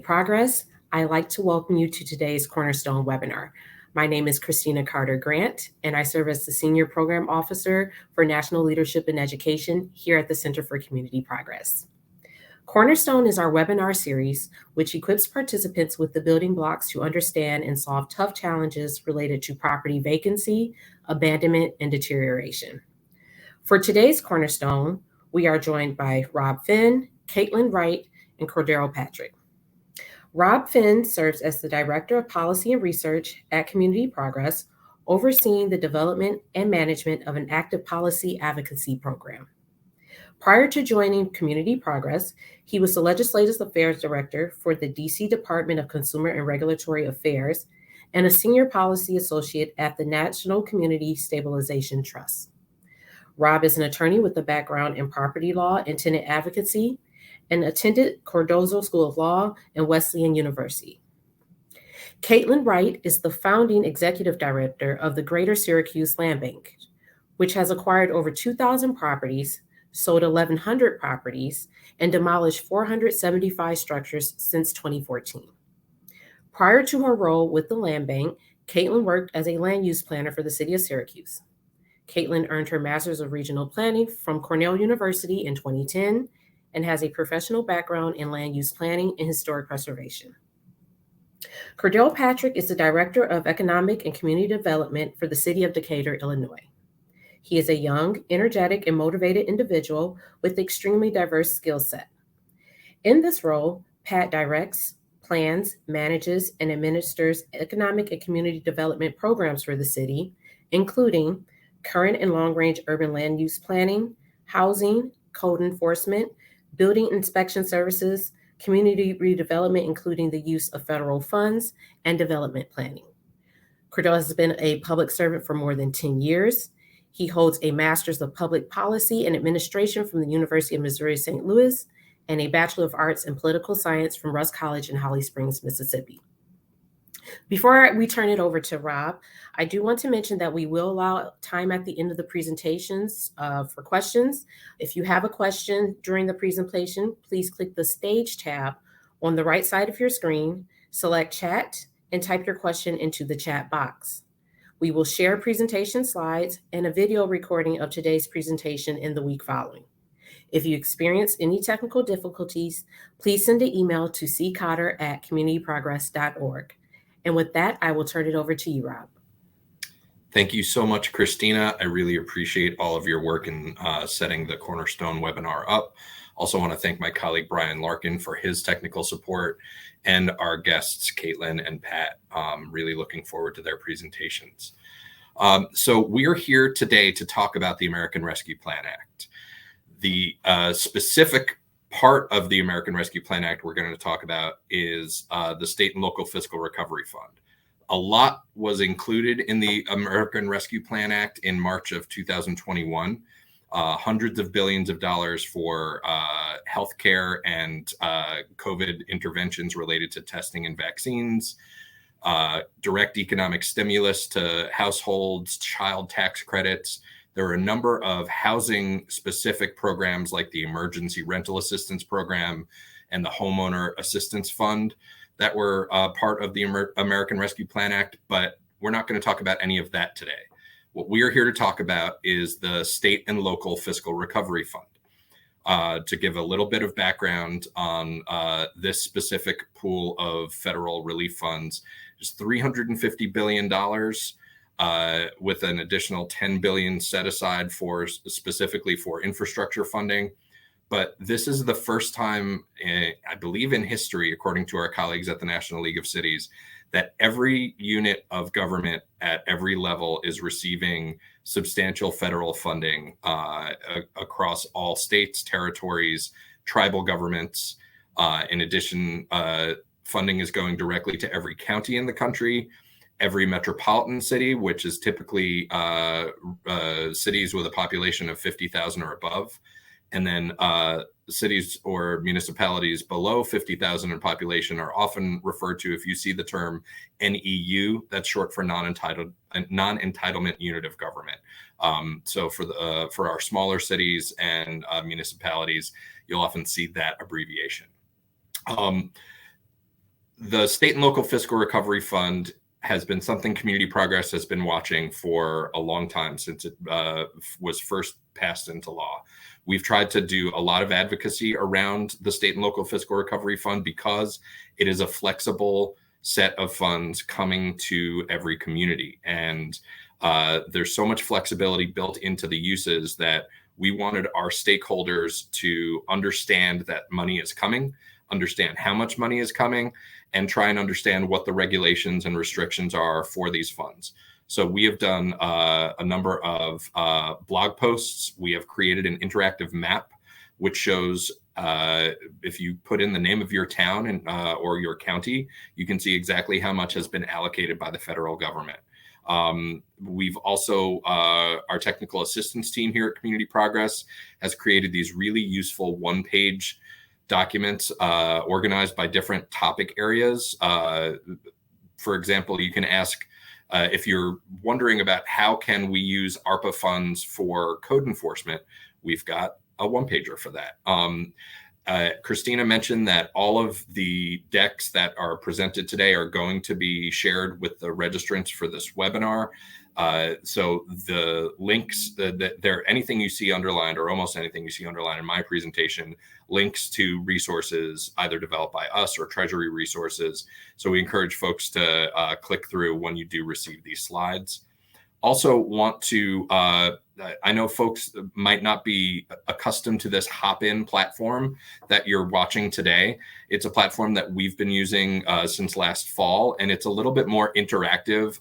Progress, I'd like to welcome you to today's Cornerstone webinar. My name is Christina Carter Grant, and I serve as the Senior Program Officer for National Leadership in Education here at the Center for Community Progress. Cornerstone is our webinar series, which equips participants with the building blocks to understand and solve tough challenges related to property vacancy, abandonment, and deterioration. For today's Cornerstone, we are joined by Rob Finn, Caitlin Wright, and Cordero Patrick. Rob Finn serves as the Director of Policy and Research at Community Progress, overseeing the development and management of an active policy advocacy program. Prior to joining Community Progress, he was the Legislative Affairs Director for the DC Department of Consumer and Regulatory Affairs and a Senior Policy Associate at the National Community Stabilization Trust. Rob is an attorney with a background in property law and tenant advocacy and attended Cardozo School of Law and Wesleyan University. Caitlin Wright is the founding executive director of the Greater Syracuse Land Bank, which has acquired over 2,000 properties, sold 1,100 properties, and demolished 475 structures since 2014. Prior to her role with the Land Bank, Caitlin worked as a land use planner for the city of Syracuse. Caitlin earned her Master's of Regional Planning from Cornell University in 2010 and has a professional background in land use planning and historic preservation. Cordero Patrick is the Director of Economic and Community Development for the city of Decatur, Illinois. He is a young, energetic, and motivated individual with extremely diverse skill set. In this role, Pat directs, plans, manages, and administers economic and community development programs for the city, including current and long-range urban land use planning, housing, code enforcement, building inspection services, community redevelopment, including the use of federal funds, and development planning. Cordero has been a public servant for more than 10 years. He holds a Master's of Public Policy and Administration from the University of Missouri St. Louis and a Bachelor of Arts in Political Science from Rusk College in Holly Springs, Mississippi. Before we turn it over to Rob, I do want to mention that we will allow time at the end of the presentations for questions. If you have a question during the presentation, please click the Stage tab on the right side of your screen, select Chat, and type your question into the chat box. We will share presentation slides and a video recording of today's presentation in the week following. If you experience any technical difficulties, please send an email to ccarter@communityprogress.org. And with that, I will turn it over to you, Rob. Thank you so much, Christina. I really appreciate all of your work in setting the Cornerstone webinar up. Also want to thank my colleague, Brian Larkin, for his technical support, and our guests, Caitlin and Pat. Really looking forward to their presentations. So we're here today to talk about the American Rescue Plan Act. The specific part of the American Rescue Plan Act we're going to talk about is the state and local fiscal recovery fund. A lot was included in the American Rescue Plan Act in March of 2021. Hundreds of billions of dollars for healthcare and COVID interventions related to testing and vaccines, direct economic stimulus to households, child tax credits. There are a number of housing-specific programs like the Emergency Rental Assistance Program and the Homeowner Assistance Fund that were part of the American Rescue Plan Act, but we're not going to talk about any of that today. What we are here to talk about is the State and Local Fiscal Recovery Fund. To give a little bit of background on this specific pool of federal relief funds, is $350 billion. With an additional $10 billion set aside for specifically for infrastructure funding. But this is the first time, I believe in history, according to our colleagues at the National League of Cities, that every unit of government at every level is receiving substantial federal funding across all states, territories, tribal governments. In addition, funding is going directly to every county in the country, every metropolitan city, which is typically cities with a population of 50,000 or above, and then cities or municipalities below 50,000 in population are often referred to, if you see the term NEU, that's short for non-entitlement unit of government. So for our smaller cities and municipalities, you'll often see that abbreviation. The State and Local Fiscal Recovery Fund has been something Community Progress has been watching for a long time, since it was first passed into law. We've tried to do a lot of advocacy around the State and Local Fiscal Recovery Fund because it is a flexible set of funds coming to every community. And there's so much flexibility built into the uses that we wanted our stakeholders to understand that money is coming, understand how much money is coming, and try and understand what the regulations and restrictions are for these funds. So we have done a number of blog posts. We have created an interactive map, which shows if you put in the name of your town and or your county, you can see exactly how much has been allocated by the federal government. We've also, our technical assistance team here at Community Progress has created these really useful one-page documents organized by different topic areas. For example, you can ask, if you're wondering about how can we use ARPA funds for code enforcement, we've got a one-pager for that. Christina mentioned that all of the decks that are presented today are going to be shared with the registrants for this webinar. So the links, anything you see underlined, or almost anything you see underlined in my presentation, links to resources either developed by us or Treasury resources. So we encourage folks to click through when you do receive these slides. Also want to, I know folks might not be accustomed to this hop-in platform that you're watching today. It's a platform that we've been using since last fall, and it's a little bit more interactive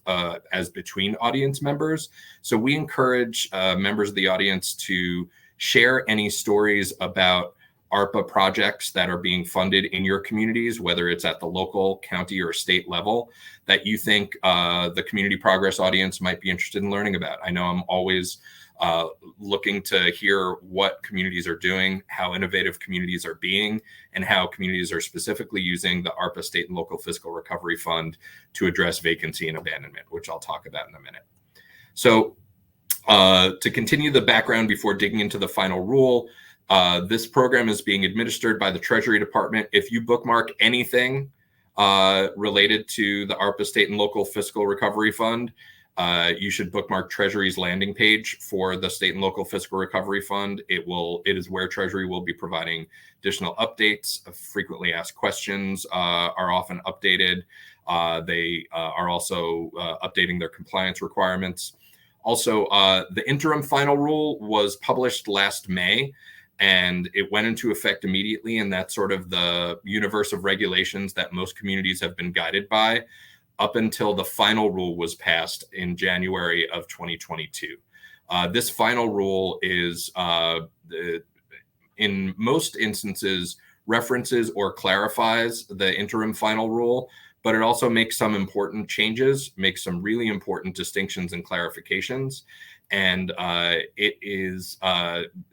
as between audience members. So we encourage members of the audience to share any stories about ARPA projects that are being funded in your communities, whether it's at the local, county, or state level, that you think the Community Progress audience might be interested in learning about. I know I'm always looking to hear what communities are doing, how innovative communities are being, and how communities are specifically using the ARPA State and Local Fiscal Recovery Fund to address vacancy and abandonment, which I'll talk about in a minute. So to continue the background before digging into the final rule, this program is being administered by the Treasury Department. If you bookmark anything related to the ARPA State and Local Fiscal Recovery Fund, you should bookmark Treasury's landing page for the State and Local Fiscal Recovery Fund. It is where Treasury will be providing additional updates. Frequently asked questions are often updated. They are also updating their compliance requirements. Also, the interim final rule was published last May, and it went into effect immediately. And that's sort of the universe of regulations that most communities have been guided by up until the final rule was passed in January of 2022. This final rule is, in most instances, references or clarifies the interim final rule, but it also makes some important changes, makes some really important distinctions and clarifications. And it is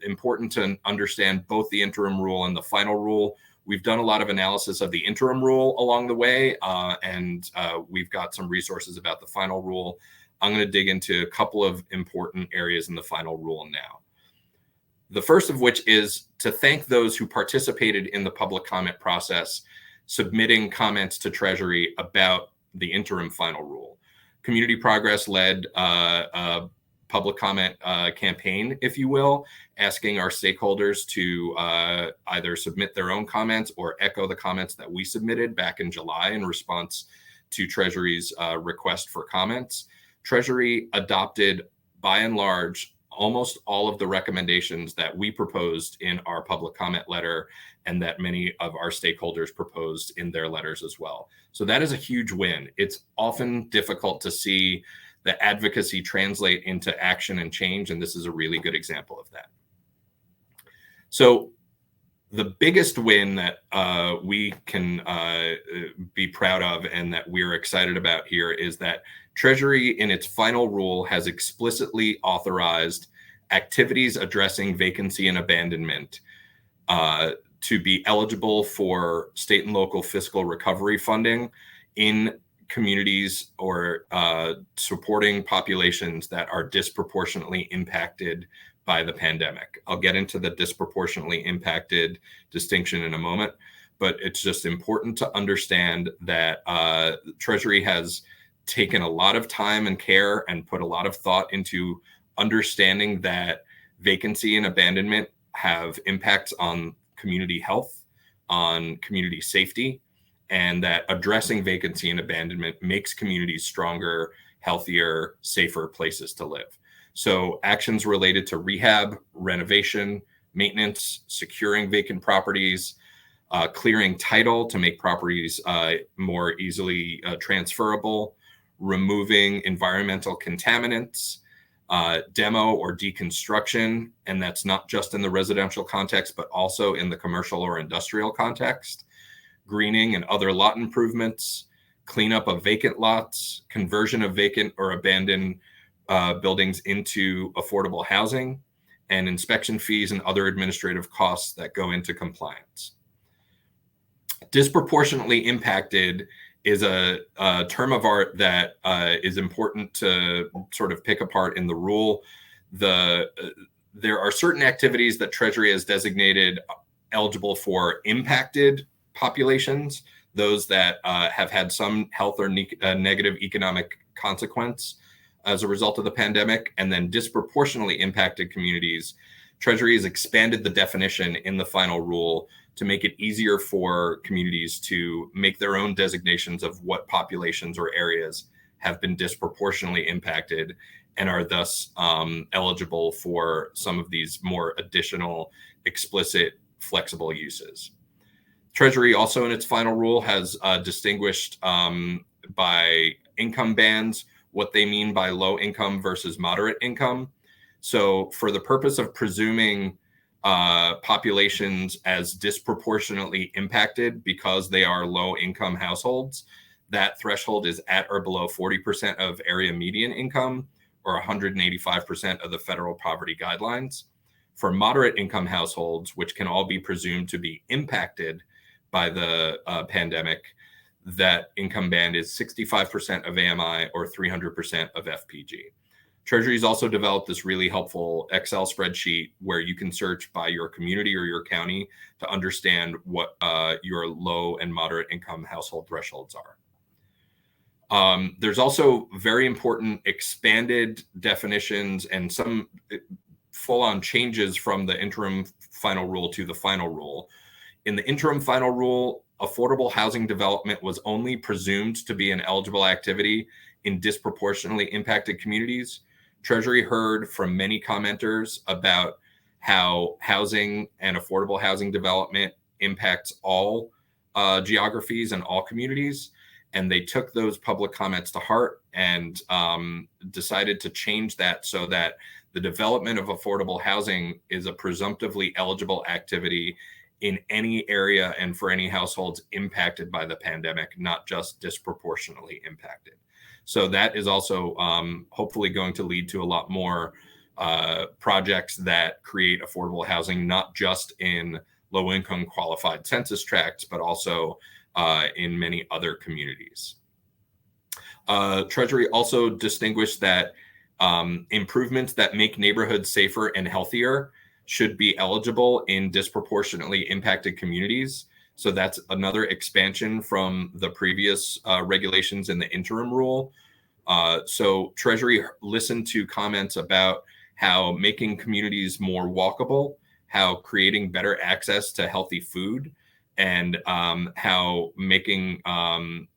important to understand both the interim rule and the final rule. We've done a lot of analysis of the interim rule along the way, and we've got some resources about the final rule. I'm going to dig into a couple of important areas in the final rule now. The first of which is to thank those who participated in the public comment process, submitting comments to Treasury about the interim final rule. Community Progress led a public comment campaign, if you will, asking our stakeholders to either submit their own comments or echo the comments that we submitted back in July in response to Treasury's request for comments. Treasury adopted, by and large, almost all of the recommendations that we proposed in our public comment letter and that many of our stakeholders proposed in their letters as well. So that is a huge win. It's often difficult to see the advocacy translate into action and change, and this is a really good example of that. So the biggest win that we can be proud of and that we're excited about here is that Treasury, in its final rule, has explicitly authorized activities addressing vacancy and abandonment to be eligible for state and local fiscal recovery funding in communities or supporting populations that are disproportionately impacted by the pandemic. I'll get into the disproportionately impacted distinction in a moment, but it's just important to understand that Treasury has taken a lot of time and care and put a lot of thought into understanding that vacancy and abandonment have impacts on community health, on community safety, and that addressing vacancy and abandonment makes communities stronger, healthier, safer places to live. So actions related to rehab, renovation, maintenance, securing vacant properties, clearing title to make properties more easily transferable, removing environmental contaminants, demo or deconstruction, and that's not just in the residential context, but also in the commercial or industrial context, greening and other lot improvements, cleanup of vacant lots, conversion of vacant or abandoned buildings into affordable housing, and inspection fees and other administrative costs that go into compliance. Disproportionately impacted is a term of art that is important to sort of pick apart in the rule. There are certain activities that Treasury has designated eligible for impacted populations, those that have had some health or negative economic consequence as a result of the pandemic, and then disproportionately impacted communities. Treasury has expanded the definition in the final rule to make it easier for communities to make their own designations of what populations or areas have been disproportionately impacted and are thus eligible for some of these more additional, explicit, flexible uses. Treasury also in its final rule has distinguished by income bands what they mean by low income versus moderate income. So for the purpose of presuming populations as disproportionately impacted because they are low income households, that threshold is at or below 40% of area median income or 185% of the federal poverty guidelines. For moderate income households, which can all be presumed to be impacted by the pandemic, that income band is 65% of AMI or 300% of FPG. Treasury's also developed this really helpful Excel spreadsheet where you can search by your community or your county to understand what your low and moderate income household thresholds are. There's also very important expanded definitions and some full-on changes from the interim final rule to the final rule. In the interim final rule, affordable housing development was only presumed to be an eligible activity in disproportionately impacted communities. Treasury heard from many commenters about how housing and affordable housing development impacts all geographies and all communities. And they took those public comments to heart and decided to change that so that the development of affordable housing is a presumptively eligible activity in any area and for any households impacted by the pandemic, not just disproportionately impacted. So that is also hopefully going to lead to a lot more projects that create affordable housing, not just in low-income qualified census tracts, but also in many other communities. Treasury also distinguished that improvements that make neighborhoods safer and healthier should be eligible in disproportionately impacted communities. So that's another expansion from the previous regulations in the interim rule. So Treasury listened to comments about how making communities more walkable, how creating better access to healthy food, and how making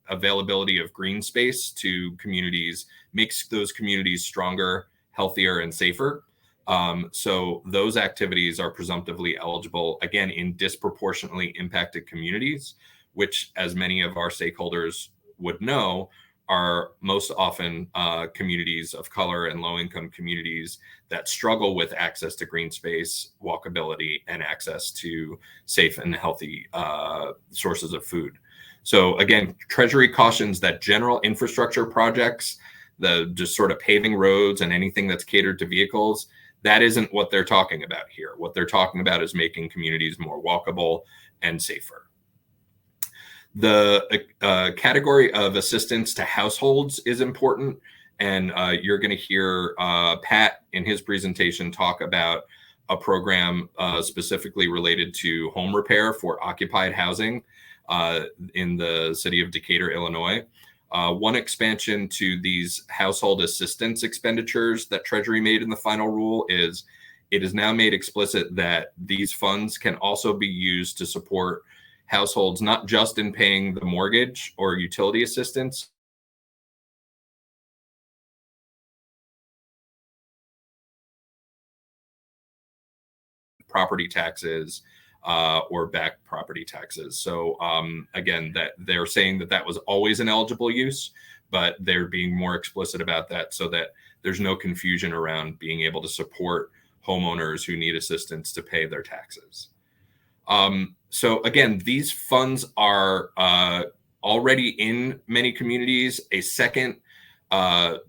availability of green space to communities makes those communities stronger, healthier, and safer. So those activities are presumptively eligible, again, in disproportionately impacted communities, which, as many of our stakeholders would know, are most often communities of color and low-income communities that struggle with access to green space, walkability, and access to safe and healthy sources of food. So again, Treasury cautions that general infrastructure projects, the just sort of paving roads and anything that's catered to vehicles, that isn't what they're talking about here. What they're talking about is making communities more walkable and safer. The category of assistance to households is important. And you're going to hear Pat in his presentation talk about a program specifically related to home repair for occupied housing in the city of Decatur, Illinois. One expansion to these household assistance expenditures that Treasury made in the final rule is it is now made explicit that these funds can also be used to support households, not just in paying the mortgage or utility assistance, property taxes or back property taxes. So again, that they're saying that that was always an eligible use, but they're being more explicit about that so that there's no confusion around being able to support homeowners who need assistance to pay their taxes. So again, these funds are already in many communities. A second bucket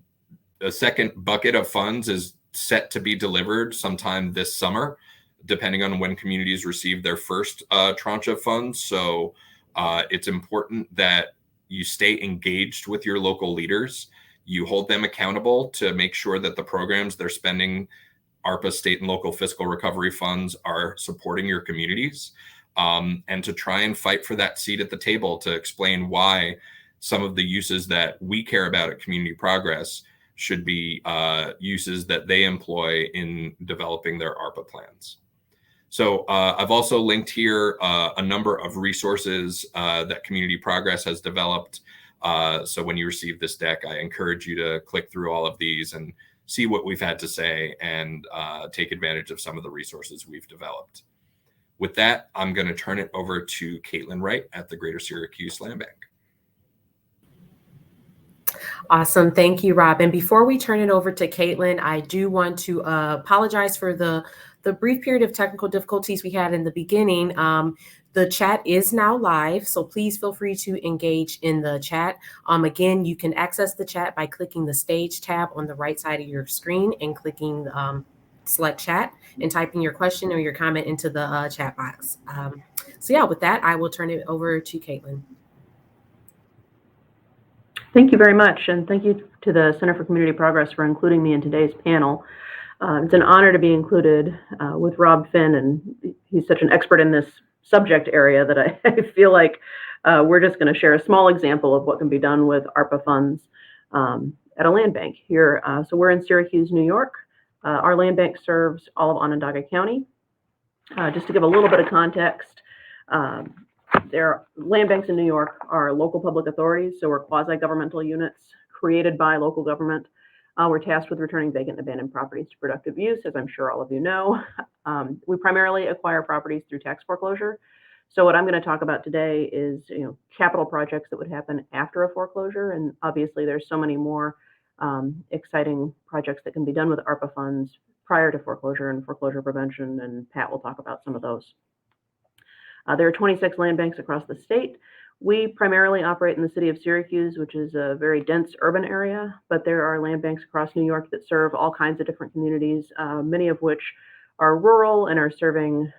of funds is set to be delivered sometime this summer, depending on when communities receive their first tranche of funds. So it's important that you stay engaged with your local leaders. You hold them accountable to make sure that the programs they're spending ARPA state and local fiscal recovery funds are supporting your communities, and to try and fight for that seat at the table to explain why some of the uses that we care about at Community Progress should be uses that they employ in developing their ARPA plans. So I've also linked here a number of resources that Community Progress has developed. So when you receive this deck, I encourage you to click through all of these and see what we've had to say and take advantage of some of the resources we've developed. With that, I'm going to turn it over to Caitlin Wright at the Greater Syracuse Land Bank. Awesome. Thank you, Rob. And before we turn it over to Caitlin, I do want to apologize for the brief period of technical difficulties we had in the beginning. The chat is now live, so please feel free to engage in the chat. Again, you can access the chat by clicking the stage tab on the right side of your screen and clicking select chat and typing your question or your comment into the chat box. So yeah, with that, I will turn it over to Caitlin. Thank you very much, and thank you to the Center for Community Progress for including me in today's panel. It's an honor to be included with Rob Finn, and he's such an expert in this subject area that I feel like we're just going to share a small example of what can be done with ARPA funds at a land bank here. So we're in Syracuse, New York. Our land bank serves all of Onondaga County. Just to give a little bit of context, their land banks in New York are local public authorities, so we're quasi-governmental units created by local government. We're tasked with returning vacant and abandoned properties to productive use, as I'm sure all of you know. We primarily acquire properties through tax foreclosure. So what I'm going to talk about today is, capital projects that would happen after a foreclosure, and obviously there's so many more exciting projects that can be done with ARPA funds prior to foreclosure and foreclosure prevention, and Pat will talk about some of those. There are 26 land banks across the state. We primarily operate in the city of Syracuse, which is a very dense urban area, but there are land banks across New York that serve all kinds of different communities, many of which are rural and are serving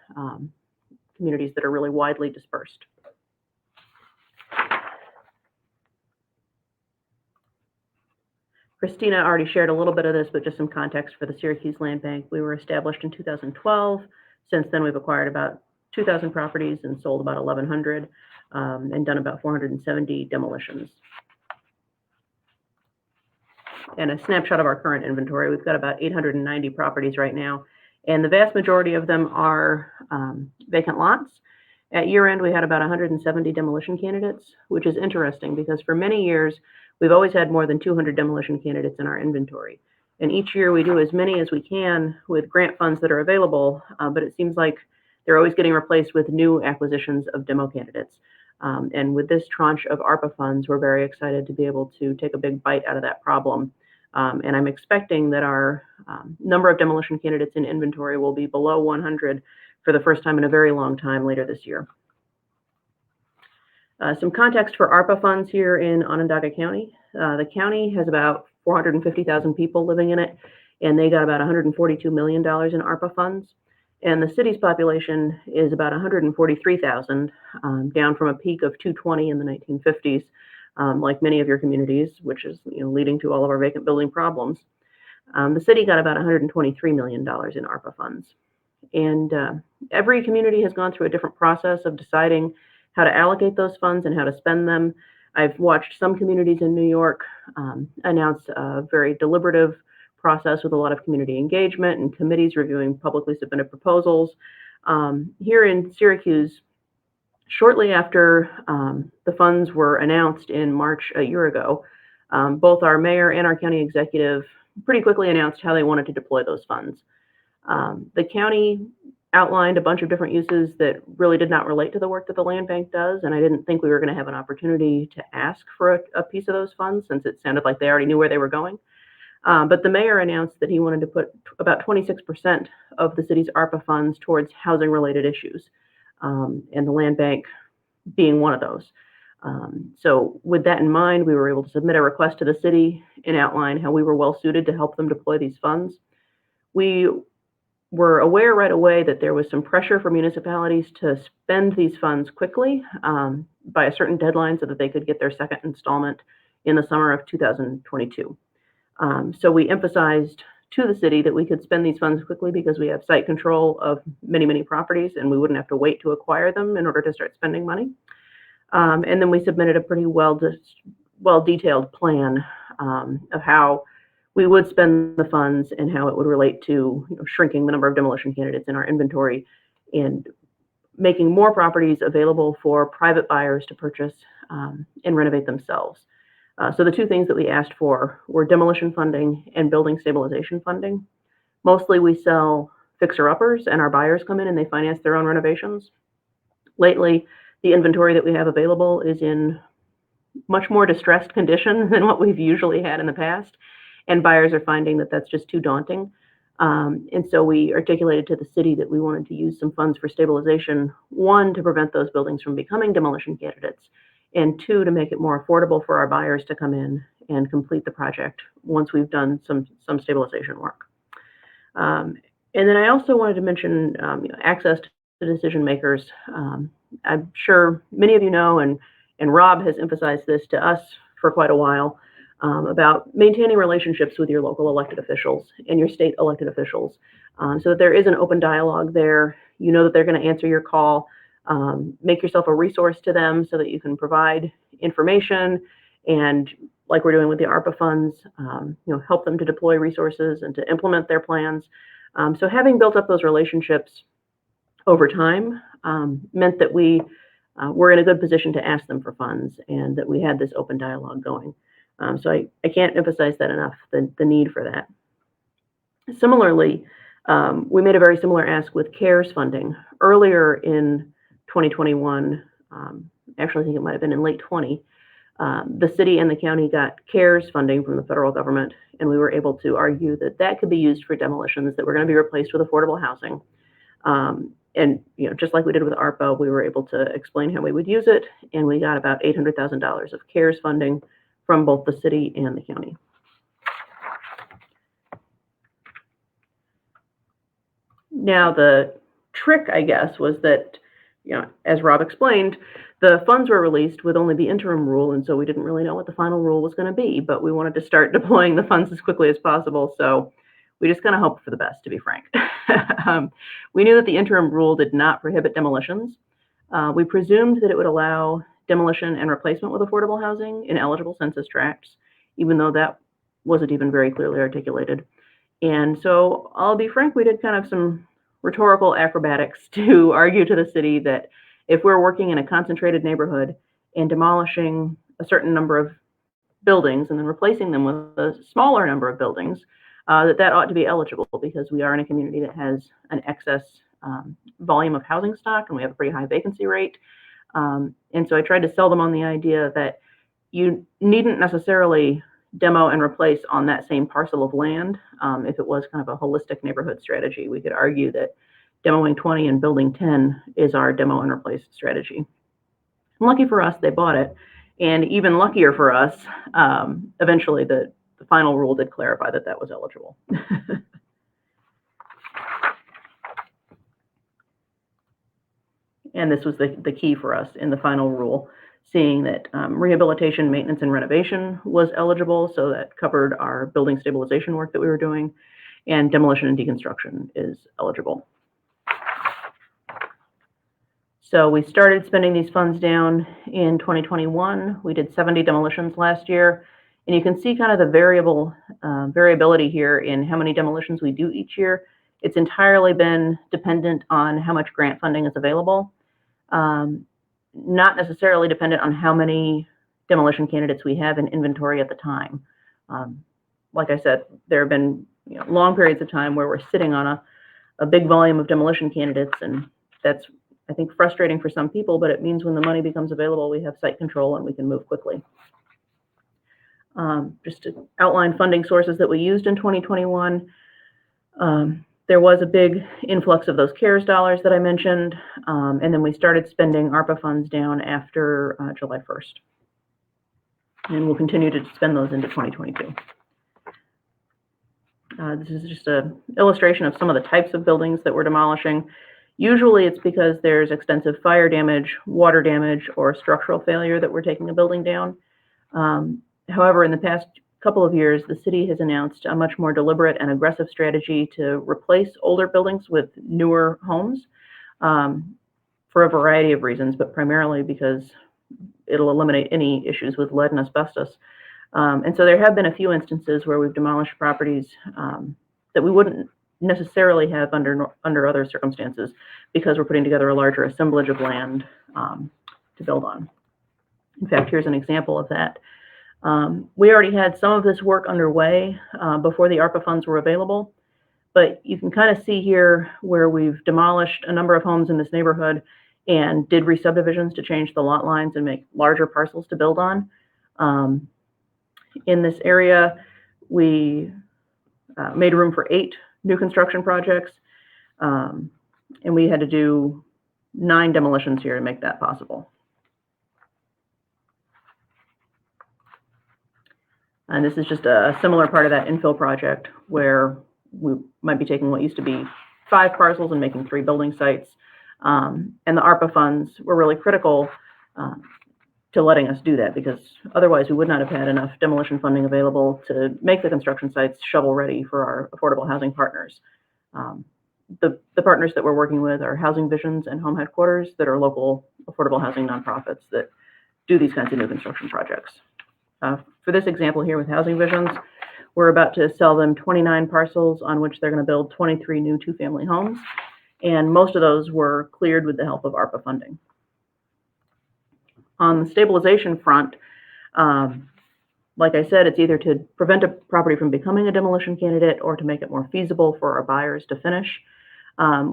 communities that are really widely dispersed. Christina already shared a little bit of this, but just some context for the Syracuse Land Bank. We were established in 2012. Since then, we've acquired about 2,000 properties and sold about 1,100 and done about 470 demolitions. And a snapshot of our current inventory, we've got about 890 properties right now, and the vast majority of them are vacant lots. At year end, we had about 170 demolition candidates, which is interesting because for many years, we've always had more than 200 demolition candidates in our inventory. And each year we do as many as we can with grant funds that are available, but it seems like they're always getting replaced with new acquisitions of demo candidates. And with this tranche of ARPA funds, we're very excited to be able to take a big bite out of that problem. And I'm expecting that our number of demolition candidates in inventory will be below 100 for the first time in a very long time later this year. Some context for ARPA funds here in Onondaga County. The county has about 450,000 people living in it, and they got about $142 million in ARPA funds. And the city's population is about 143,000, down from a peak of 220 in the 1950s, like many of your communities, which is leading to all of our vacant building problems. The city got about $123 million in ARPA funds. And every community has gone through a different process of deciding how to allocate those funds and how to spend them. I've watched some communities in New York announce a very deliberative process with a lot of community engagement and committees reviewing publicly submitted proposals. Here in Syracuse, shortly after the funds were announced in March a year ago, both our mayor and our county executive pretty quickly announced how they wanted to deploy those funds. The county outlined a bunch of different uses that really did not relate to the work that the land bank does, and I didn't think we were going to have an opportunity to ask for a piece of those funds since it sounded like they already knew where they were going. But the mayor announced that he wanted to put about 26% of the city's ARPA funds towards housing-related issues, and the land bank being one of those. So with that in mind, we were able to submit a request to the city and outline how we were well suited to help them deploy these funds. We were aware right away that there was some pressure for municipalities to spend these funds quickly by a certain deadline so that they could get their second installment in the summer of 2022. So we emphasized to the city that we could spend these funds quickly because we have site control of many, many properties and we wouldn't have to wait to acquire them in order to start spending money. And then we submitted a pretty well-detailed plan of how we would spend the funds and how it would relate to shrinking the number of demolition candidates in our inventory and making more properties available for private buyers to purchase and renovate themselves. So the two things that we asked for were demolition funding and building stabilization funding. Mostly we sell fixer-uppers and our buyers come in and they finance their own renovations. Lately, the inventory that we have available is in much more distressed condition than what we've usually had in the past. And buyers are finding that that's just too daunting. And so we articulated to the city that we wanted to use some funds for stabilization, one, to prevent those buildings from becoming demolition candidates, and two, to make it more affordable for our buyers to come in and complete the project once we've done some stabilization work. And then I also wanted to mention access to decision makers. I'm sure many of you know, and Rob has emphasized this to us for quite a while, about maintaining relationships with your local elected officials and your state elected officials, so that there is an open dialogue there. You know that they're going to answer your call. Make yourself a resource to them so that you can provide information and, like we're doing with the ARPA funds, help them to deploy resources and to implement their plans. So having built up those relationships over time meant that we were in a good position to ask them for funds and that we had this open dialogue going. So I can't emphasize that enough, the need for that. Similarly, we made a very similar ask with CARES funding. Earlier in 2021, actually I think it might have been in late 20, the city and the county got CARES funding from the federal government, and we were able to argue that that could be used for demolitions that were going to be replaced with affordable housing. And just like we did with ARPA, we were able to explain how we would use it, and we got about $800,000 of CARES funding from both the city and the county. Now, the trick, I guess, was that, as Rob explained, the funds were released with only the interim rule, and so we didn't really know what the final rule was going to be, but we wanted to start deploying the funds as quickly as possible, so we just kind of hoped for the best, to be frank. We knew that the interim rule did not prohibit demolitions. We presumed that it would allow demolition and replacement with affordable housing in eligible census tracts, even though that wasn't even very clearly articulated. And so I'll be frank, we did kind of some rhetorical acrobatics to argue to the city that if we're working in a concentrated neighborhood and demolishing a certain number of buildings and then replacing them with a smaller number of buildings, that ought to be eligible because we are in a community that has an excess volume of housing stock and we have a pretty high vacancy rate. And so I tried to sell them on the idea that you needn't necessarily demo and replace on that same parcel of land. If it was kind of a holistic neighborhood strategy, we could argue that demoing 20 and building 10 is our demo and replace strategy. And lucky for us, they bought it. And even luckier for us, eventually the final rule did clarify that that was eligible. And this was the key for us in the final rule, seeing that rehabilitation, maintenance, and renovation was eligible, so that covered our building stabilization work that we were doing, and demolition and deconstruction is eligible. So we started spending these funds down in 2021. We did 70 demolitions last year. And you can see kind of the variability here in how many demolitions we do each year. It's entirely been dependent on how much grant funding is available, not necessarily dependent on how many demolition candidates we have in inventory at the time. Like I said, there have been long periods of time where we're sitting on a big volume of demolition candidates, and that's, I think, frustrating for some people, but it means when the money becomes available, we have site control and we can move quickly. Just to outline funding sources that we used in 2021, there was a big influx of those CARES dollars that I mentioned, and then we started spending ARPA funds down after July 1st. And we'll continue to spend those into 2022. This is just an illustration of some of the types of buildings that we're demolishing. Usually it's because there's extensive fire damage, water damage, or structural failure that we're taking a building down. However, in the past couple of years, the city has announced a much more deliberate and aggressive strategy to replace older buildings with newer homes for a variety of reasons, but primarily because it'll eliminate any issues with lead and asbestos. And so there have been a few instances where we've demolished properties that we wouldn't necessarily have under other circumstances because we're putting together a larger assemblage of land to build on. In fact, here's an example of that. We already had some of this work underway before the ARPA funds were available, but you can kind of see here where we've demolished a number of homes in this neighborhood and did re-subdivisions to change the lot lines and make larger parcels to build on. In this area, we made room for 8 new construction projects, and we had to do 9 demolitions here to make that possible. And this is just a similar part of that infill project where we might be taking what used to be 5 parcels and making 3 building sites. And the ARPA funds were really critical to letting us do that, because otherwise we would not have had enough demolition funding available to make the construction sites shovel ready for our affordable housing partners. The partners that we're working with are Housing Visions and Home Headquarters, that are local affordable housing nonprofits that do these kinds of new construction projects. For this example here with Housing Visions, we're about to sell them 29 parcels on which they're going to build 23 new 2-family homes, and most of those were cleared with the help of ARPA funding. On the stabilization front, like I said, it's either to prevent a property from becoming a demolition candidate or to make it more feasible for our buyers to finish.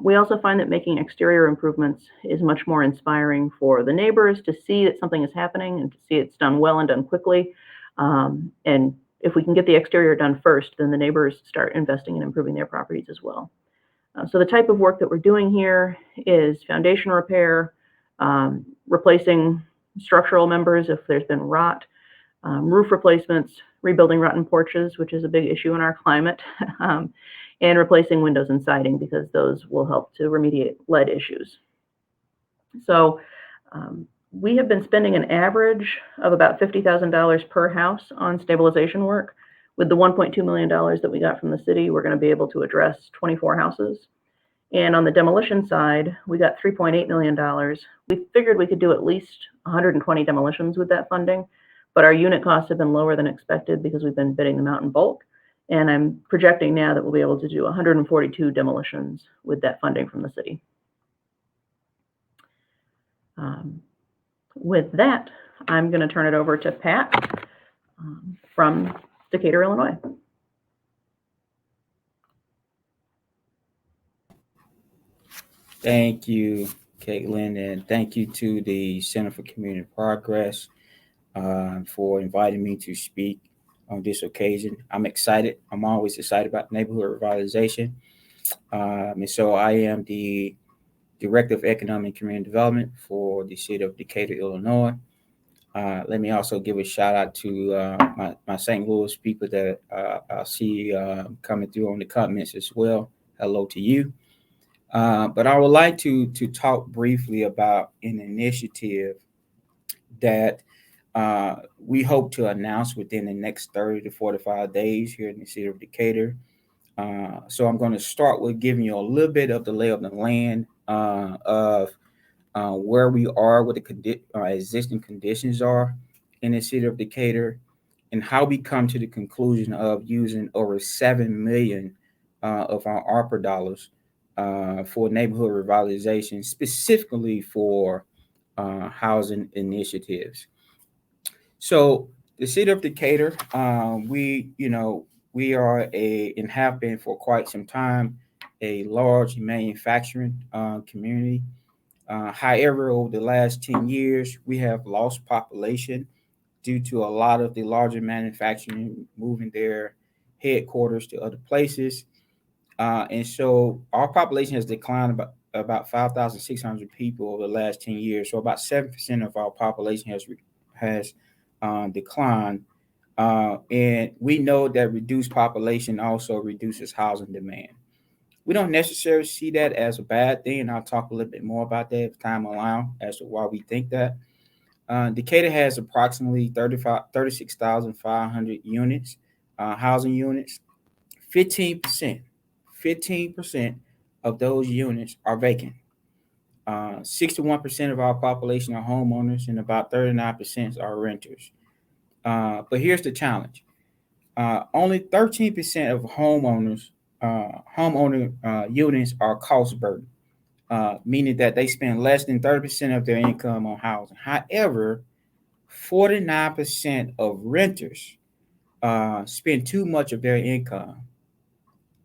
We also find that making exterior improvements is much more inspiring for the neighbors to see that something is happening and to see it's done well and done quickly. And if we can get the exterior done first, then the neighbors start investing in improving their properties as well. So the type of work that we're doing here is foundation repair, replacing structural members if there's been rot, roof replacements, rebuilding rotten porches, which is a big issue in our climate, and replacing windows and siding, because those will help to remediate lead issues. So we have been spending an average of about $50,000 per house on stabilization work. With the $1.2 million that we got from the city, we're going to be able to address 24 houses. And on the demolition side, we got $3.8 million. We figured we could do at least 120 demolitions with that funding, but our unit costs have been lower than expected because we've been bidding them out in bulk. And I'm projecting now that we'll be able to do 142 demolitions with that funding from the city. With that, I'm going to turn it over to Pat from Decatur, Illinois. Thank you, Caitlin, and thank you to the Center for Community Progress for inviting me to speak on this occasion. I'm excited. I'm always excited about neighborhood revitalization. And so I am the Director of Economic and Community Development for the city of Decatur, Illinois. Let me also give a shout out to my St. Louis people that I see coming through on the comments as well. Hello to you. But I would like to talk briefly about an initiative that we hope to announce within the next 30 to 45 days here in the city of Decatur. So I'm going to start with giving you a little bit of the lay of the land of where we are, what the existing conditions are in the city of Decatur, and how we come to the conclusion of using over $7 million of our ARPA dollars for neighborhood revitalization, specifically for housing initiatives. So the city of Decatur, we are and have been for quite some time a large manufacturing community. However, over the last 10 years, we have lost population due to a lot of the larger manufacturing moving their headquarters to other places. And so our population has declined about 5,600 people over the last 10 years. So about 7% of our population has declined. And we know that reduced population also reduces housing demand. We don't necessarily see that as a bad thing, and I'll talk a little bit more about that if time allows as to why we think that. Decatur has approximately 36,500 units, housing units. 15% of those units are vacant. 61% of our population are homeowners, and about 39% are renters. But here's the challenge. Only 13% of homeowner units are cost burden, meaning that they spend less than 30% of their income on housing. However, 49% of renters spend too much of their income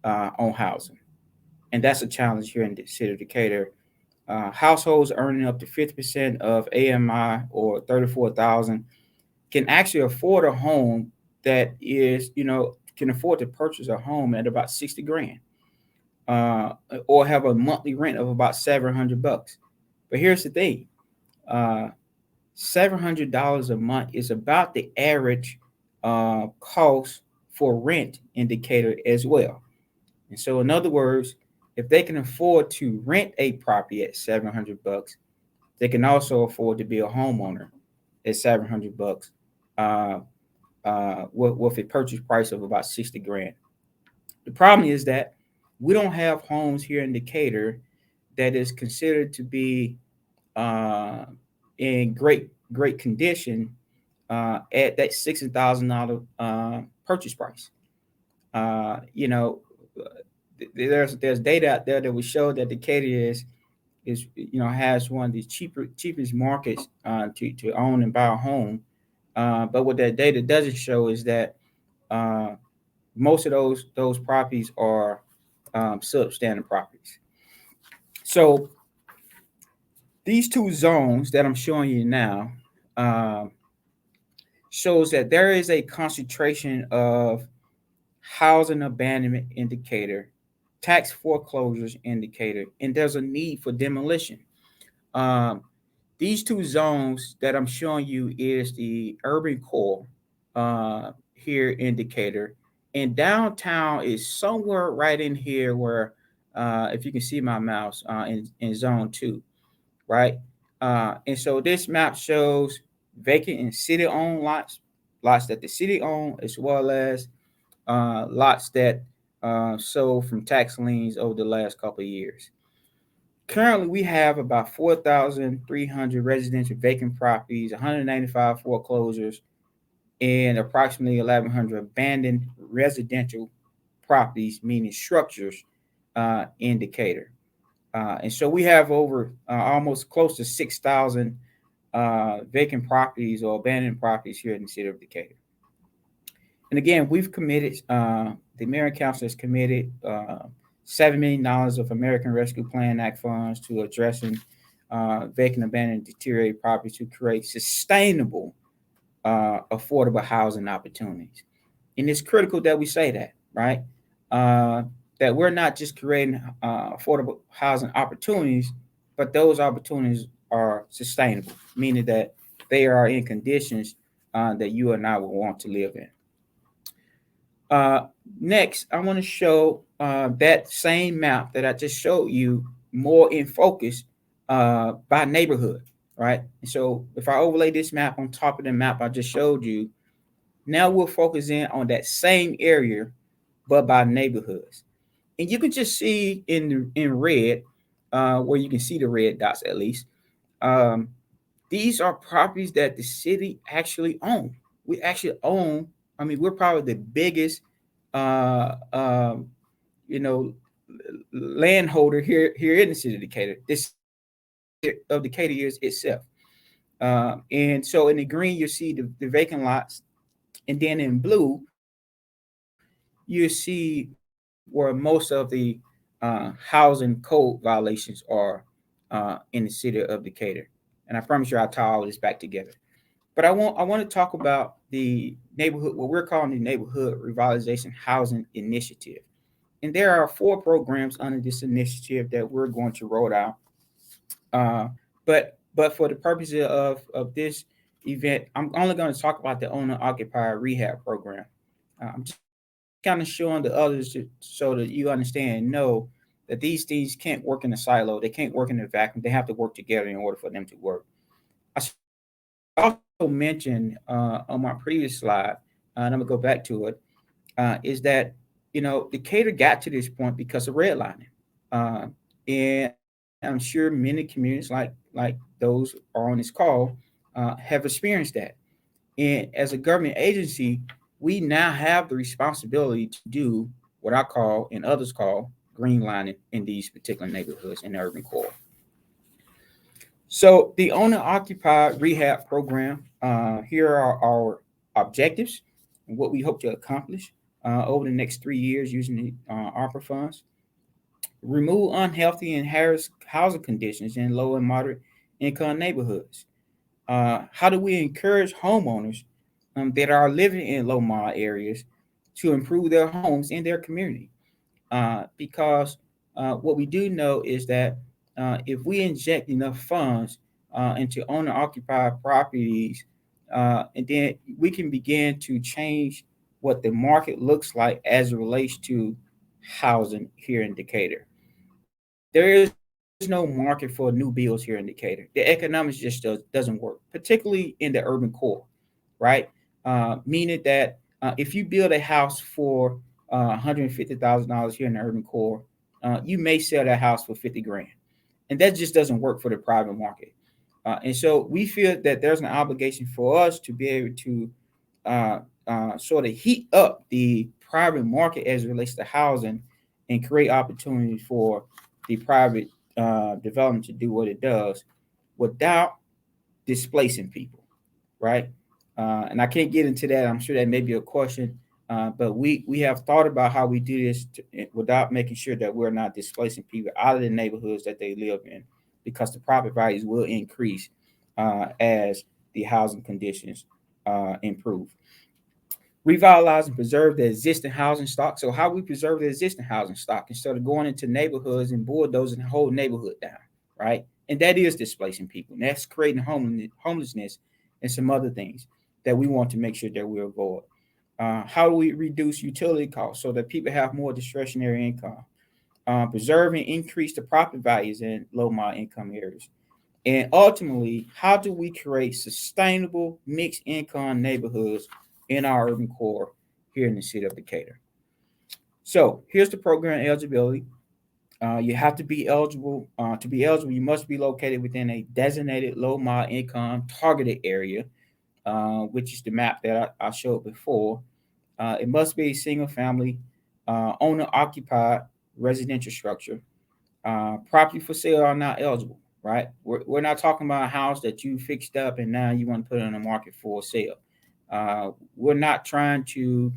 on housing. And that's a challenge here in the city of Decatur. Households earning up to 50% of AMI or 34,000 can actually afford a home that is, can afford to purchase a home at about 60 grand, or have a monthly rent of about $700. But here's the thing, $700 a month is about the average cost for rent in Decatur as well. And so, in other words, if they can afford to rent a property at $700, they can also afford to be a homeowner at $700 with a purchase price of about 60 grand. The problem is that we don't have homes here in Decatur that is considered to be in great condition at that $60,000 purchase price. There's data out there that would show that Decatur has one of the cheapest markets to own and buy a home. But what that data doesn't show is that most of those properties are substandard properties. So these two zones that I'm showing you now shows that there is a concentration of housing abandonment indicator, tax foreclosures indicator, and there's a need for demolition. These two zones that I'm showing you is the urban core here in Decatur, and downtown is somewhere right in here where, if you can see my mouse, in zone 2, right? And so this map shows vacant and city-owned lots that the city own, as well as lots that sold from tax liens over the last couple of years. Currently, we have about 4,300 residential vacant properties, 195 foreclosures, and approximately 1,100 abandoned residential properties, meaning structures, in Decatur. And so we have over almost close to 6,000 vacant properties or abandoned properties here in the city of Decatur. And again, we've committed, the mayor and council has committed $7 million of American Rescue Plan Act funds to addressing vacant, abandoned, deteriorated properties to create sustainable, affordable housing opportunities. And it's critical that we say that, right? That we're not just creating affordable housing opportunities, but those opportunities are sustainable, meaning that they are in conditions that you and I would want to live in. Next, I want to show that same map that I just showed you more in focus by neighborhood, right? And so if I overlay this map on top of the map I just showed you, now we'll focus in on that same area, but by neighborhoods. And you can just see in red, where you can see the red dots at least, These are properties that the city actually own. We actually own. I mean, we're probably the biggest, uh, um, you know, landholder here in the city of Decatur. This of Decatur is itself. And so in the green, you see the vacant lots, and then in blue, you see where most of the housing code violations are in the city of Decatur. And I promise you, I'll tie all this back together. But I want to talk about the neighborhood, what we're calling the Neighborhood Revitalization Housing Initiative. And there are 4 programs under this initiative that we're going to roll out. But for the purposes of this event, I'm only going to talk about the owner occupied rehab program. I'm just kind of showing the others so that you understand and know that these things can't work in a silo. They can't work in a vacuum. They have to work together in order for them to work. I should also mention on my previous slide, and I'm gonna go back to it, is that Decatur got to this point because of redlining, and I'm sure many communities like those are on this call have experienced that. And as a government agency, we now have the responsibility to do what I call and others call green lining in these particular neighborhoods in the urban core. So the owner occupied rehab program, here are our objectives and what we hope to accomplish over the next 3 years using the ARPA funds. Remove unhealthy and harassed housing conditions in low and moderate income neighborhoods. How do we encourage homeowners that are living in low mod areas to improve their homes in their community? Because what we do know is that if we inject enough funds into owner occupied properties, and then we can begin to change what the market looks like as it relates to housing here in Decatur. There is no market for new builds here in Decatur. The economics just doesn't work, particularly in the urban core, right? Meaning that if you build a house for $150,000 here in the urban core, you may sell that house for 50 grand. And that just doesn't work for the private market. And so we feel that there's an obligation for us to be able to sort of heat up the private market as it relates to housing and create opportunities for the private development to do what it does without displacing people, right? And I can't get into that. I'm sure that may be a question, but we have thought about how we do this without making sure that we're not displacing people out of the neighborhoods that they live in, because the property values will increase as the housing conditions improve. Revitalize and preserve the existing housing stock. So how we preserve the existing housing stock instead of going into neighborhoods and bulldozing the whole neighborhood down, right? And that is displacing people. And that's creating homelessness and some other things that we want to make sure that we avoid. How do we reduce utility costs so that people have more discretionary income? Preserve and increase the property values in low mod income areas. And ultimately, how do we create sustainable mixed income neighborhoods in our urban core here in the city of Decatur? So here's the program eligibility. You have to be eligible. To be eligible, you must be located within a designated low mod income targeted area, which is the map that I showed before. It must be a single family, owner occupied residential structure. Property for sale are not eligible, right? We're not talking about a house that you fixed up and now you want to put it on the market for sale. We're not trying to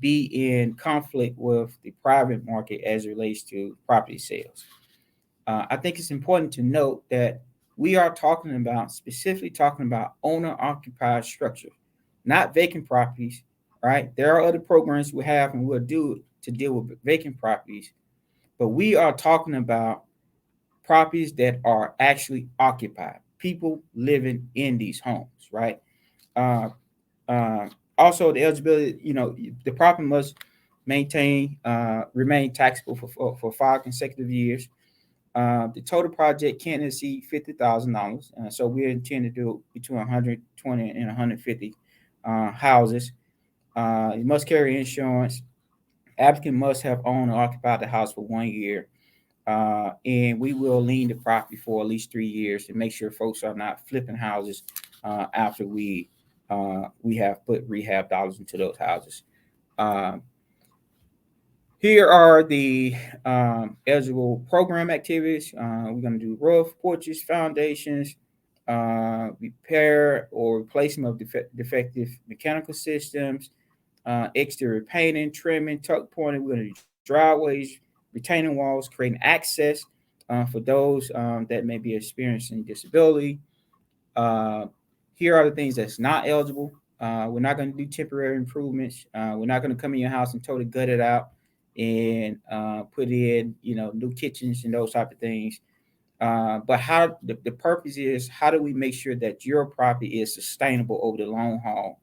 be in conflict with the private market as it relates to property sales. I think it's important to note that we are specifically talking about owner occupied structure, not vacant properties, right? There are other programs we have and we'll do to deal with vacant properties, but we are talking about properties that are actually occupied, people living in these homes, right? Uh, Also, the eligibility, the property must remain taxable for 5 consecutive years. The total project can't exceed $50,000. So we intend to do between 120 and 150 houses. You must carry insurance. Applicant must have owned or occupied the house for 1 year. and we will lien the property for at least 3 years to make sure folks are not flipping houses after we have put rehab dollars into those houses. Here are the eligible program activities. We're going to do roof, porches, foundations, repair or replacement of defective mechanical systems, exterior painting, trimming, tuck pointing. We're going to do driveways, retaining walls, creating access for those that may be experiencing disability. Here are the things that's not eligible. We're not going to do temporary improvements. We're not going to come in your house and totally gut it out and put in, new kitchens and those type of things. But how the purpose is, how do we make sure that your property is sustainable over the long haul,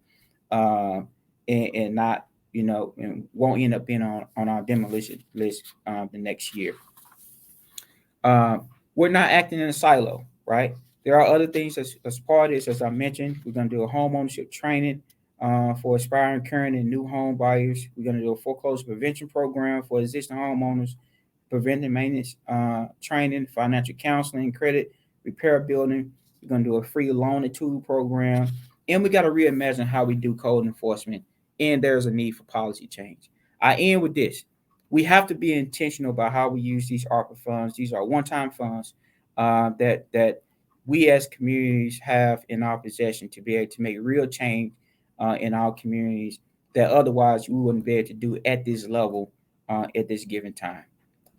and not, and won't end up being on our demolition list the next year. We're not acting in a silo, right? There are other things as part of this, as I mentioned. We're going to do a home ownership training for aspiring, current, and new home buyers. We're going to do a foreclosure prevention program for existing homeowners, preventive maintenance training, financial counseling, credit repair building. We're going to do a free loan and tool program. And we got to reimagine how we do code enforcement. And there's a need for policy change. I end with this. We have to be intentional about how we use these ARPA funds. These are one-time funds that we as communities have in our possession to be able to make real change in our communities that otherwise we wouldn't be able to do at this level at this given time.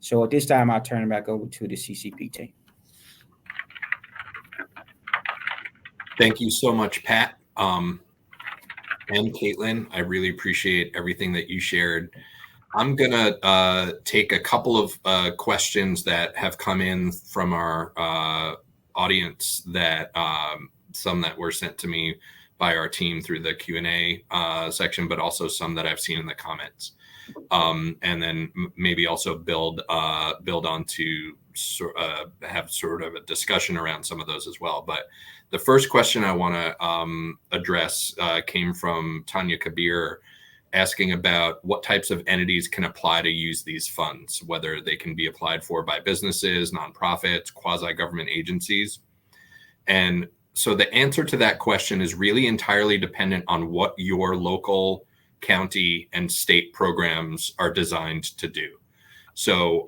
So at this time, I'll turn it back over to the CCP team. Thank you so much, Pat. And Caitlin, I really appreciate everything that you shared. I'm going to take a couple of questions that have come in from our audience, that some that were sent to me by our team through the Q&A section, but also some that I've seen in the comments. And then maybe also build on to have sort of a discussion around some of those as well. But the first question I want to address came from Tanya Kabir, asking about what types of entities can apply to use these funds, whether they can be applied for by businesses, nonprofits, quasi-government agencies. And so the answer to that question is really entirely dependent on what your local, county, and state programs are designed to do. So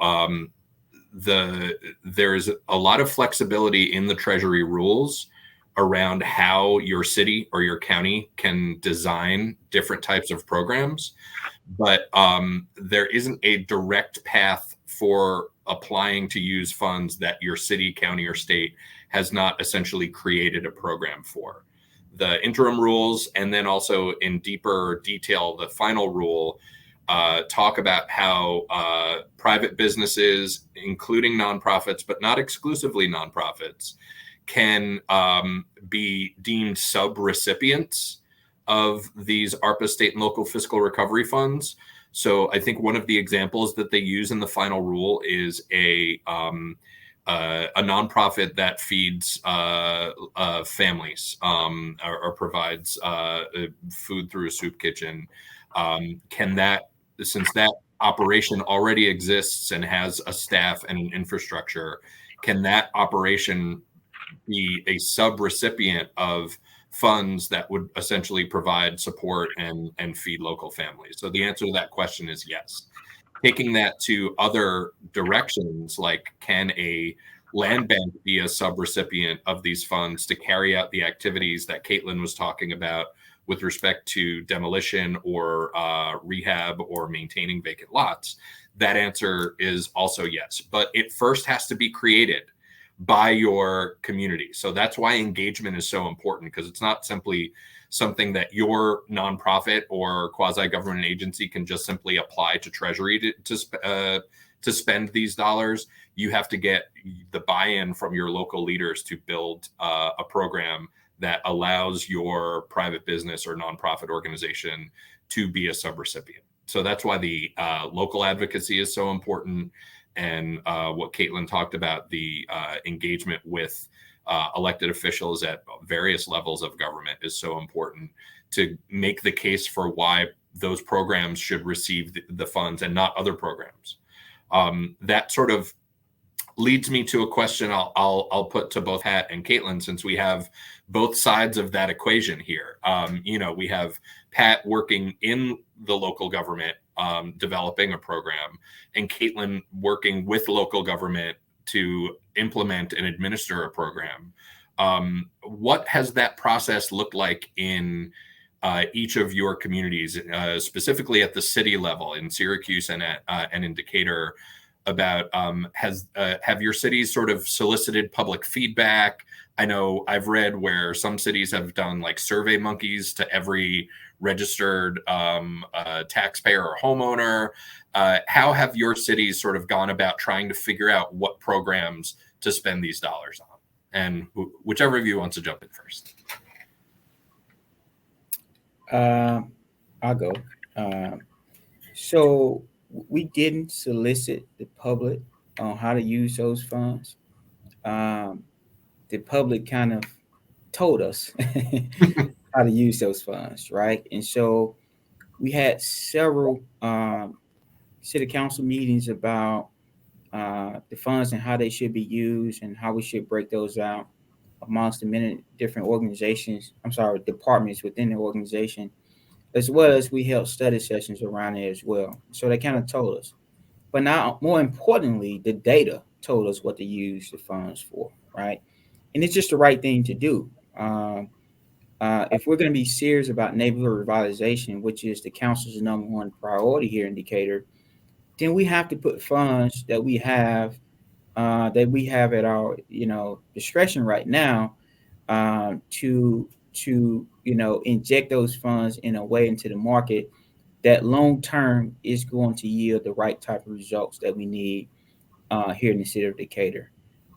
there's a lot of flexibility in the Treasury rules around how your city or your county can design different types of programs, but there isn't a direct path for applying to use funds that your city, county, or state has not essentially created a program for. The interim rules, and then also in deeper detail, the final rule, talk about how private businesses, including nonprofits, but not exclusively nonprofits, can be deemed sub-recipients of these ARPA state and local fiscal recovery funds. So I think one of the examples that they use in the final rule is a nonprofit that feeds families or provides food through a soup kitchen. Can that, since that operation already exists and has a staff and an infrastructure, can that operation be a sub-recipient of funds that would essentially provide support and feed local families? So the answer to that question is yes. Taking that to other directions, like can a land bank be a sub-recipient of these funds to carry out the activities that Caitlin was talking about with respect to demolition or rehab or maintaining vacant lots? That answer is also yes, but it first has to be created by your community. So that's why engagement is so important, because it's not simply something that your nonprofit or quasi-government agency can just simply apply to Treasury to spend these dollars. You have to get the buy-in from your local leaders to build a program that allows your private business or nonprofit organization to be a subrecipient. So that's why the local advocacy is so important. And what Caitlin talked about, the engagement with elected officials at various levels of government, is so important to make the case for why those programs should receive the funds and not other programs. That sort of leads me to a question I'll put to both Pat and Caitlin, since we have both sides of that equation here. We have Pat working in the local government, developing a program, and Caitlin working with local government to implement and administer a program. What has that process looked like in each of your communities, specifically at the city level in Syracuse and in Decatur? About have your cities sort of solicited public feedback? I know I've read where some cities have done like survey monkeys to every registered taxpayer or homeowner. How have your cities sort of gone about trying to figure out what programs to spend these dollars on? And whichever of you wants to jump in first. I'll go. So we didn't solicit the public on how to use those funds. The public kind of told us how to use those funds, right? And so we had several city council meetings about the funds and how they should be used and how we should break those out amongst the many different departments within the organization, as well as we held study sessions around it as well. So they kind of told us. But now, more importantly, the data told us what to use the funds for, right? And it's just the right thing to do. If we're going to be serious about neighborhood revitalization, which is the council's number one priority here in Decatur, then we have to put funds that we have at our discretion right now to inject those funds in a way into the market that long term is going to yield the right type of results that we need here in the city of Decatur.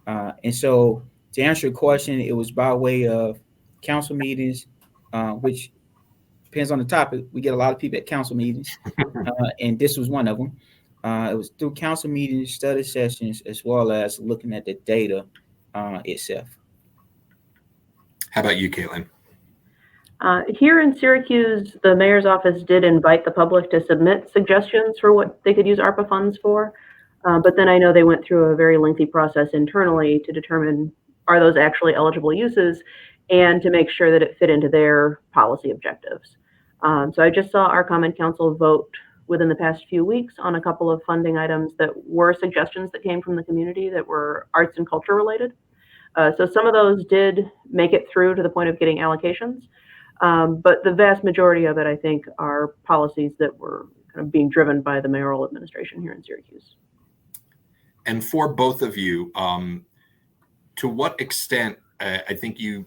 And so to answer your question, it was by way of council meetings, which depends on the topic. We get a lot of people at council meetings, and this was one of them. It was through council meetings, study sessions, as well as looking at the data itself. How about you, Caitlin? Here in Syracuse, the mayor's office did invite the public to submit suggestions for what they could use ARPA funds for. But then I know they went through a very lengthy process internally to determine, are those actually eligible uses, and to make sure that it fit into their policy objectives. So I just saw our Common Council vote within the past few weeks on a couple of funding items that were suggestions that came from the community that were arts and culture related. So some of those did make it through to the point of getting allocations. But the vast majority of it, I think, are policies that were kind of being driven by the mayoral administration here in Syracuse. And for both of you, to what extent, I think you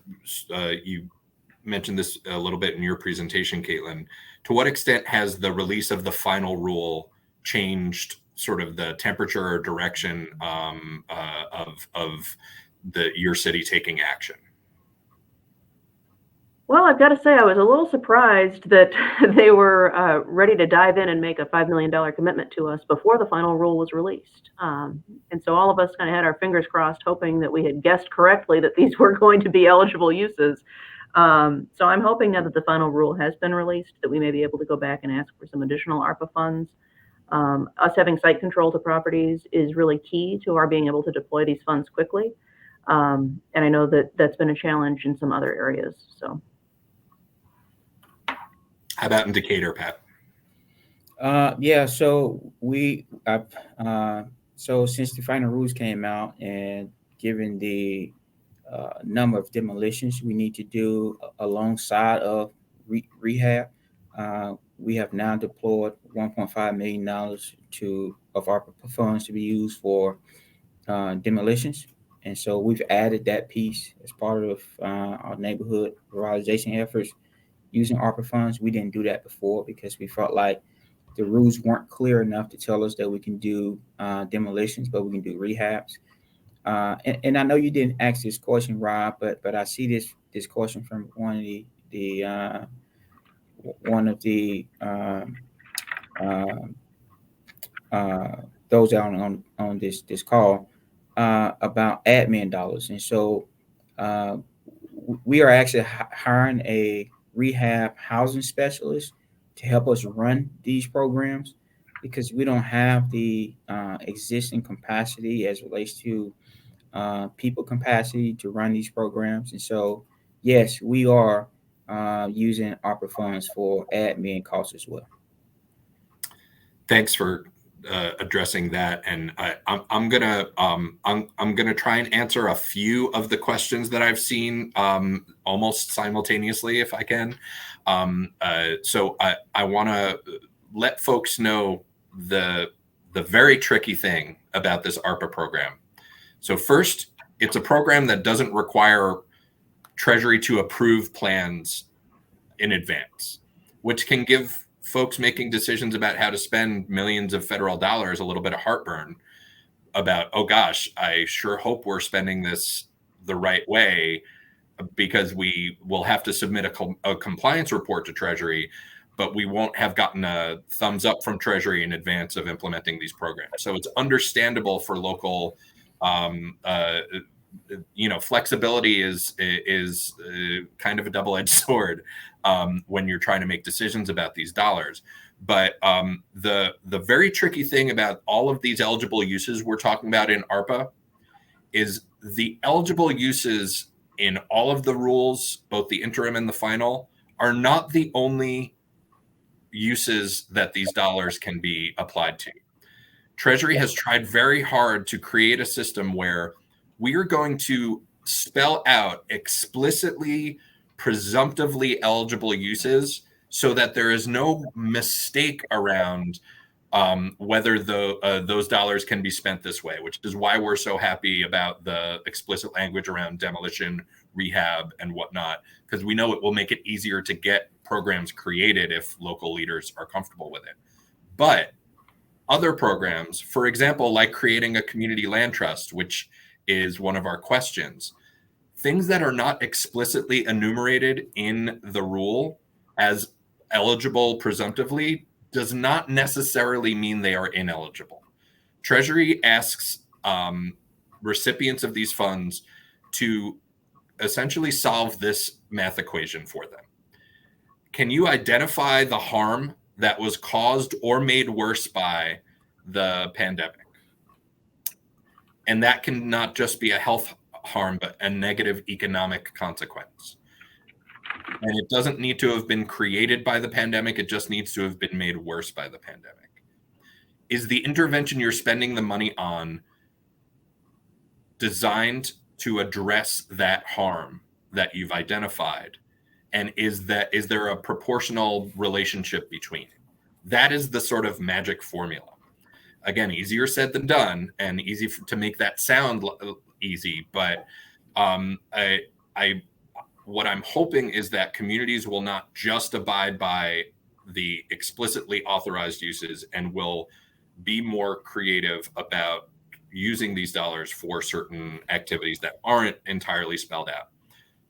mentioned this a little bit in your presentation, Caitlin, to what extent has the release of the final rule changed sort of the temperature or direction of your city taking action? Well, I've got to say, I was a little surprised that they were ready to dive in and make a $5 million commitment to us before the final rule was released. And so all of us kind of had our fingers crossed, hoping that we had guessed correctly that these were going to be eligible uses. So I'm hoping now that the final rule has been released, that we may be able to go back and ask for some additional ARPA funds. Us having site control to properties is really key to our being able to deploy these funds quickly. And I know that that's been a challenge in some other areas. So. How about in Decatur, Pat? Yeah, so so since the final rules came out, and given the number of demolitions we need to do alongside of rehab, we have now deployed $1.5 million of ARPA funds to be used for demolitions. And so we've added that piece as part of our neighborhood revitalization efforts using ARPA funds. We didn't do that before because we felt like the rules weren't clear enough to tell us that we can do demolitions, but we can do rehabs. And I know you didn't ask this question, Rob, but I see this question from one of the those out on this call about admin dollars. And so we are actually hiring a rehab housing specialist to help us run these programs. because we don't have the existing capacity as relates to people capacity to run these programs. And so, yes, we are using ARPA funds for admin costs as well. Thanks for addressing that, and I'm gonna try and answer a few of the questions that I've seen almost simultaneously, if I can. So I want to let folks know the very tricky thing about this ARPA program. So first, it's a program that doesn't require Treasury to approve plans in advance, which can give folks making decisions about how to spend millions of federal dollars a little bit of heartburn about, oh gosh, I sure hope we're spending this the right way, because we will have to submit a compliance report to Treasury, but we won't have gotten a thumbs up from Treasury in advance of implementing these programs. So it's understandable for local flexibility is kind of a double-edged sword when you're trying to make decisions about these dollars. But the very tricky thing about all of these eligible uses we're talking about in ARPA is the eligible uses in all of the rules, both the interim and the final, are not the only uses that these dollars can be applied to. Treasury has tried very hard to create a system where we are going to spell out explicitly, presumptively eligible uses so that there is no mistake around whether those dollars can be spent this way, which is why we're so happy about the explicit language around demolition, rehab, and whatnot, because we know it will make it easier to get programs created if local leaders are comfortable with it. But other programs, for example, like creating a community land trust, which is one of our questions, things that are not explicitly enumerated in the rule as eligible presumptively does not necessarily mean they are ineligible. Treasury asks recipients of these funds to essentially solve this math equation for them. Can you identify the harm that was caused or made worse by the pandemic? And that can not just be a health harm, but a negative economic consequence. And it doesn't need to have been created by the pandemic. It just needs to have been made worse by the pandemic. Is the intervention you're spending the money on designed to address that harm that you've identified? And is there a proportional relationship between it? That is the sort of magic formula. Again, easier said than done, and easy to make that sound easy. But what I'm hoping is that communities will not just abide by the explicitly authorized uses and will be more creative about using these dollars for certain activities that aren't entirely spelled out.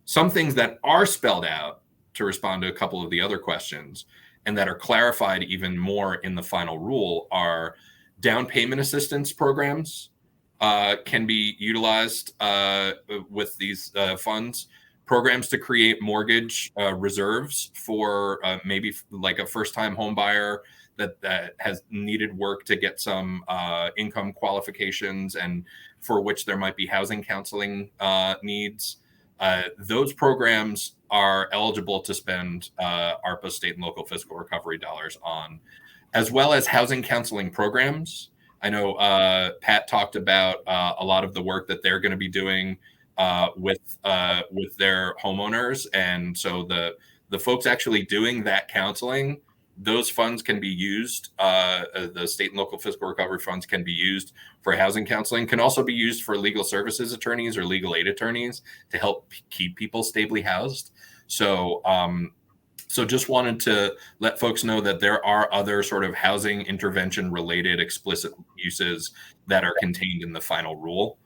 Some things that are spelled out, to respond to a couple of the other questions, and that are clarified even more in the final rule, are down payment assistance programs can be utilized with these funds. Programs to create mortgage reserves for maybe like a first-time home buyer that has needed work to get some income qualifications and for which there might be housing counseling needs. Those programs are eligible to spend ARPA state and local fiscal recovery dollars on, as well as housing counseling programs. I know Pat talked about a lot of the work that they're going to be doing with their homeowners, and so the folks actually doing that counseling, those funds can be used. The state and local fiscal recovery funds can be used for housing counseling, can also be used for legal services attorneys or legal aid attorneys to help keep people stably housed. So just wanted to let folks know that there are other sort of housing intervention related explicit uses that are contained in the final rule.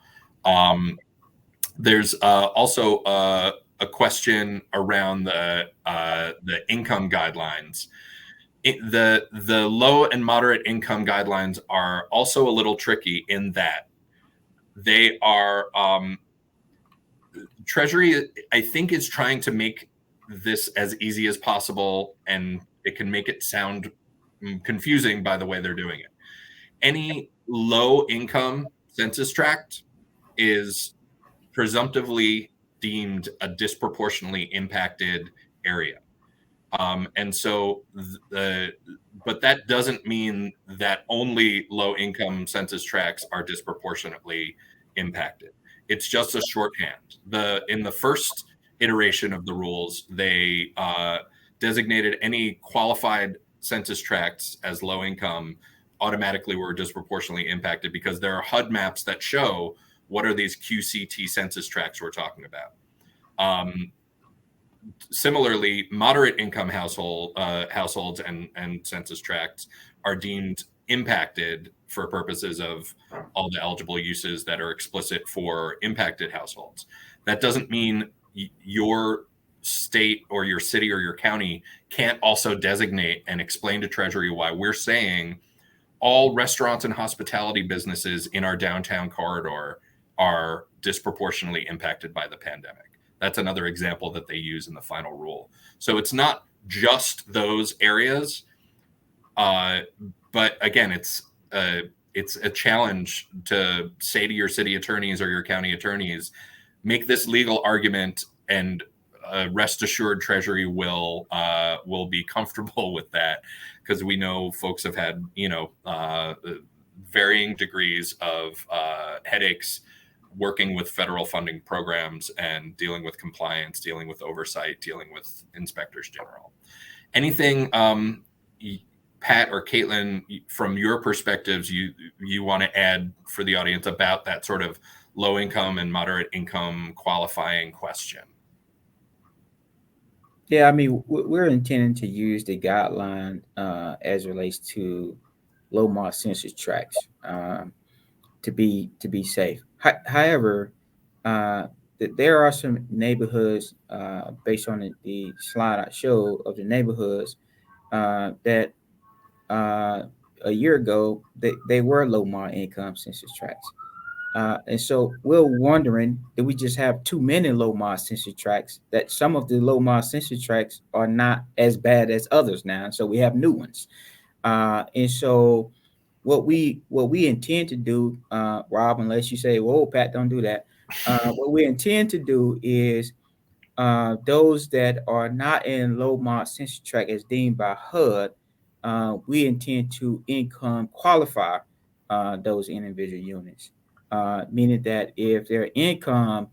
There's also a question around the income guidelines. The low and moderate income guidelines are also a little tricky in that they are Treasury, I think, is trying to make this as easy as possible, and it can make it sound confusing by the way they're doing it. Any low income census tract is presumptively deemed a disproportionately impacted area. And so, but that doesn't mean that only low income census tracts are disproportionately impacted. It's just a shorthand. In the first iteration of the rules, they designated any qualified census tracts as low income automatically were disproportionately impacted because there are HUD maps that show what are these QCT census tracts we're talking about. Similarly, moderate income households and census tracts are deemed impacted for purposes of all the eligible uses that are explicit for impacted households. That doesn't mean your state or your city or your county can't also designate and explain to Treasury why we're saying all restaurants and hospitality businesses in our downtown corridor are disproportionately impacted by the pandemic. That's another example that they use in the final rule. So it's not just those areas, but again, it's a challenge to say to your city attorneys or your county attorneys, make this legal argument, and rest assured Treasury will be comfortable with that, because we know folks have had varying degrees of headaches working with federal funding programs and dealing with compliance, dealing with oversight, dealing with inspectors general. Anything, Pat or Caitlin, from your perspectives, you want to add for the audience about that sort of low income and moderate income qualifying question? Yeah, I mean, we're intending to use the guideline as it relates to low mark census tracts to be safe. However, there are some neighborhoods based on the slide I showed of the neighborhoods that a year ago they were low mark income census tracts. And so we're wondering, did we just have too many low mark census tracts, that some of the low mark census tracts are not as bad as others now? So we have new ones. And so what we intend to do, Rob, unless you say, whoa, Pat, don't do that. What we intend to do is those that are not in low mark census tract as deemed by HUD, we intend to income qualify those individual units. Meaning that if their income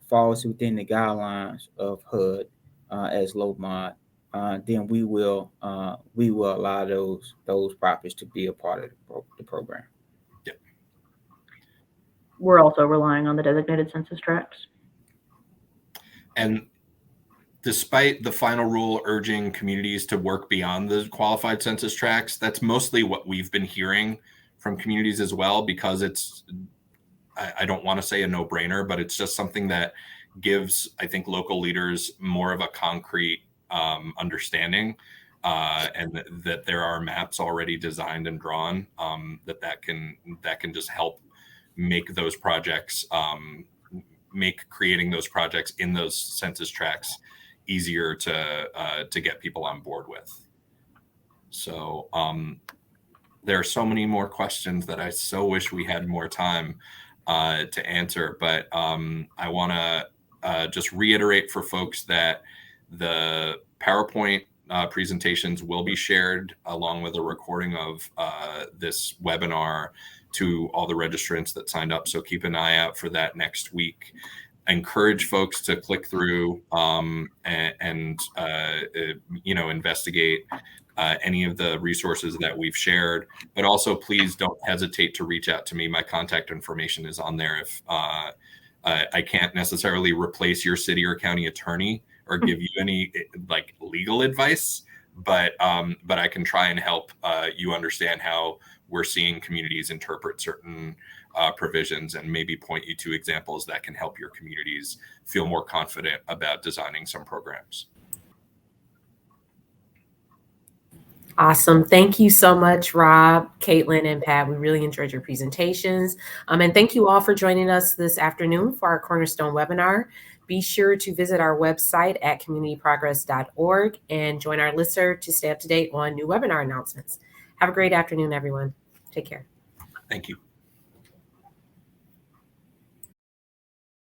falls within the guidelines of HUD as low mod, then we will allow those properties to be a part of the program. Yeah. We're also relying on the designated census tracts. And despite the final rule urging communities to work beyond the qualified census tracts, that's mostly what we've been hearing from communities as well, because it's, I don't want to say a no-brainer, but it's just something that gives, I think, local leaders more of a concrete understanding, and that there are maps already designed and drawn, that can just help make those projects, make creating those projects in those census tracts easier to get people on board with. So there are so many more questions that I so wish we had more time to answer, but I want to just reiterate for folks that the PowerPoint presentations will be shared along with a recording of this webinar to all the registrants that signed up. So keep an eye out for that next week. I encourage folks to click through and investigate any of the resources that we've shared, but also please don't hesitate to reach out to me. My contact information is on there. If I can't necessarily replace your city or county attorney or give you any legal advice, but I can try and help you understand how we're seeing communities interpret certain provisions and maybe point you to examples that can help your communities feel more confident about designing some programs. Awesome. Thank you so much, Rob, Caitlin, and Pat. We really enjoyed your presentations. And thank you all for joining us this afternoon for our Cornerstone webinar. Be sure to visit our website at communityprogress.org and join our listserv to stay up to date on new webinar announcements. Have a great afternoon, everyone. Take care. Thank you.